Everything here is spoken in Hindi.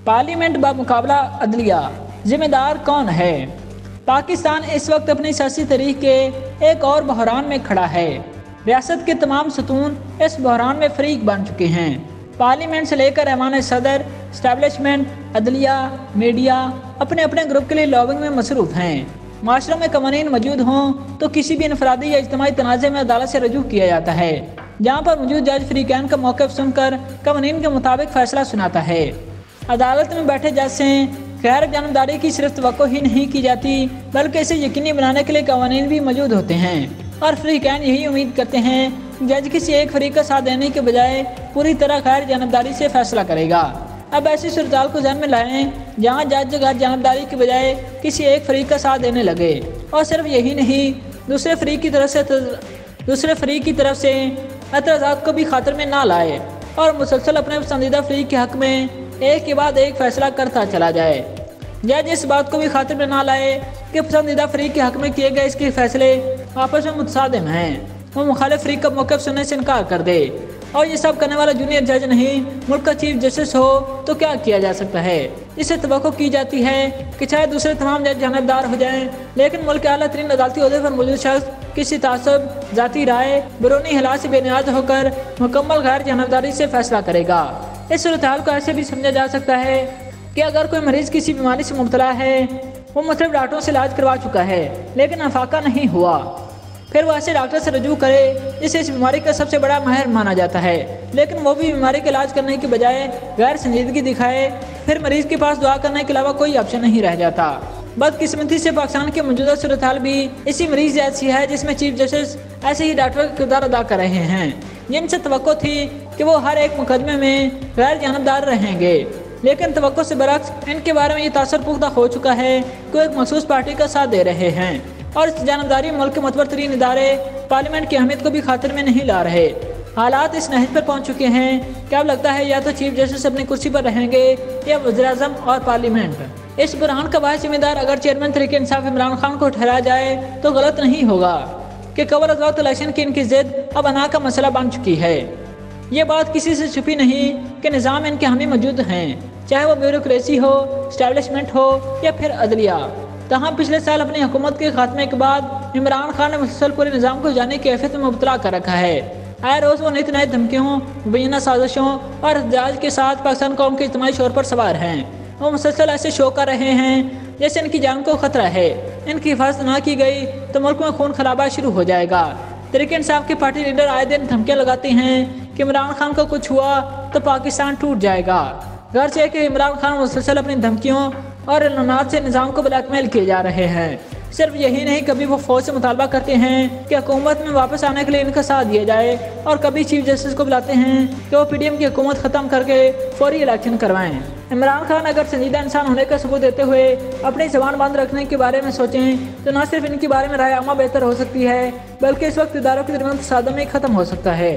पार्लियामेंट बमुकाबला अदलिया, जिम्मेदार कौन है? पाकिस्तान इस वक्त अपनी सियासी तारीख के एक और बहरान में खड़ा है। रियासत के तमाम सतून इस बहरान में फरीक बन चुके हैं। पार्लियामेंट से लेकर ऐवान सदर, स्टैब्लिशमेंट, अदलिया, मीडिया अपने अपने ग्रुप के लिए लॉबिंग में मसरूफ़ हैं। माशरे में कवानीन मौजूद हों तो किसी भी इनफरादी या इज्तिमाई तनाज़े में अदालत से रजू किया जाता है, जहाँ पर मौजूद जज फ्रीकैन का मौक़िफ़ सुनकर कवानीन के मुताबिक फ़ैसला सुनाता है। अदालत में बैठे जज से गैर जानबदारी की सिर्फ तवक्को ही नहीं की जाती, बल्कि इसे यकीनी बनाने के लिए कवानीन भी मौजूद होते हैं और फ्रीकैन यही उम्मीद करते हैं जज किसी एक फरीक का साथ देने के बजाय पूरी तरह गैर जानबदारी से फैसला करेगा। अब ऐसी सूरत को ध्यान में लाएं जहाँ जज गैर जानबदारी के बजाय किसी एक फरीक का साथ देने लगे, और सिर्फ यही नहीं, दूसरे फरीक की तरफ से एतराज़ात को भी खातर में ना लाए और मुसलसल अपने पसंदीदा फरीक के हक़ में एक के बाद एक फ़ैसला करता चला जाए। जज इस बात को भी खातिर में ना लाए कि पसंदीदा फरीक के हक़ में किए गए इसके फैसले आपस में मुतसादिम हैं, वो मुखालिफ फरीक का मौक़िफ़ सुनने से इनकार कर दे। और ये सब करने वाला जूनियर जज नहीं, मुल्क का चीफ जस्टिस हो तो क्या किया जा सकता है? इससे तवक्को की जाती है कि चाहे दूसरे तमाम जज जानबदार हो जाएं, लेकिन मुल्क के आला तरीन अदालती ओहदे पर मौजूद शख्स किसी तासब, जाती राय, बैरूनी हालात से बेनियाज होकर मुकम्मल गैर जानबदारी से फैसला करेगा। इस सूरत हाल को ऐसे भी समझा जा सकता है कि अगर कोई मरीज़ किसी बीमारी से मुब्तला है, वो मुख्तलिफ डॉक्टरों से इलाज करवा चुका है लेकिन अफाका नहीं हुआ, फिर वह ऐसे डॉक्टर से रजू करे जिसे इस बीमारी का सबसे बड़ा माहिर माना जाता है, लेकिन वो भी बीमारी का इलाज करने के बजाय गैर संजीदगी दिखाए, फिर मरीज़ के पास दुआ करने के अलावा कोई ऑप्शन नहीं रह जाता। बदकिस्मती से पाकिस्तान की मौजूदा सूरत हाल भी इसी मरीज़ जैसी है, जिसमें चीफ जस्टिस ऐसे ही डॉक्टर का किरदार अदा कर रहे हैं जिनसे तवक्को थी कि वो हर एक मुकदमे में गैर जानबदार रहेंगे, लेकिन तवक्को से बरक्स इनके बारे में ये तासर पुख्ता हो चुका है कि वो एक मखसूस पार्टी का साथ दे रहे हैं और इस जानबदारी मुल्क के मुतबर तरीन इदारे पार्लियामेंट की अहमियत को भी खातिर में नहीं ला रहे। हालात इस नहज पर पहुँच चुके हैं कि अब लगता है या तो चीफ जस्टिस अपनी कुर्सी पर रहेंगे या वज़ीर-ए-आज़म और पार्लियामेंट। इस बुरहान का वाहिद जिम्मेदार अगर चेयरमैन तहरीक इंसाफ इमरान खान को ठहराया जाए तो गलत नहीं होगा कि कबल अज़ इलेक्शन की इनकी जिद अब अना का मसला बन चुकी है। ये बात किसी से छुपी नहीं कि निज़ाम इनके हामी मौजूद हैं, चाहे वो ब्यूरोक्रेसी हो, स्टैब्लिशमेंट हो या फिर अदलिया। तहाँ पिछले साल अपनी हुकूमत के खात्मे के बाद इमरान खान ने मुसलसल पूरे निज़ाम को जाने की कैफियत में मुब्तला कर रखा है। आए रोज़ वो नित नए धमकियों, मुबैना साजिशों और एहतजाज के साथ पाकिस्तान कौम के इज्तिमाई शोर पर सवार हैं। वो मुसलसल ऐसे शो कर रहे हैं जैसे इनकी जान को खतरा है, इनकी हिफाजत ना की गई तो मुल्क में खून खराबा शुरू हो जाएगा। तहरीक इंसाफ के पार्टी लीडर आए दिन धमकियाँ लगाते हैं कि इमरान खान को कुछ हुआ तो पाकिस्तान टूट जाएगा। गर्ज है कि इमरान खान मुसलसल अपनी धमकियों और एलानात से निज़ाम को ब्लैकमेल किए जा रहे हैं। सिर्फ यही नहीं, कभी वो फौज से मुतालबा करते हैं कि हुकूमत में वापस आने के लिए इनका साथ दिया जाए और कभी चीफ जस्टिस को बुलाते हैं कि वो PDM की हुकूमत ख़त्म करके फौरी इलेक्शन करवाएं। इमरान खान अगर संजीदा इंसान होने का सबूत देते हुए अपनी ज़बान बंद रखने के बारे में सोचें तो न सिर्फ इनके बारे में राय आमा बेहतर हो सकती है, बल्कि इस वक्त इदारों के दरमियान तसादम ही ख़त्म हो सकता है।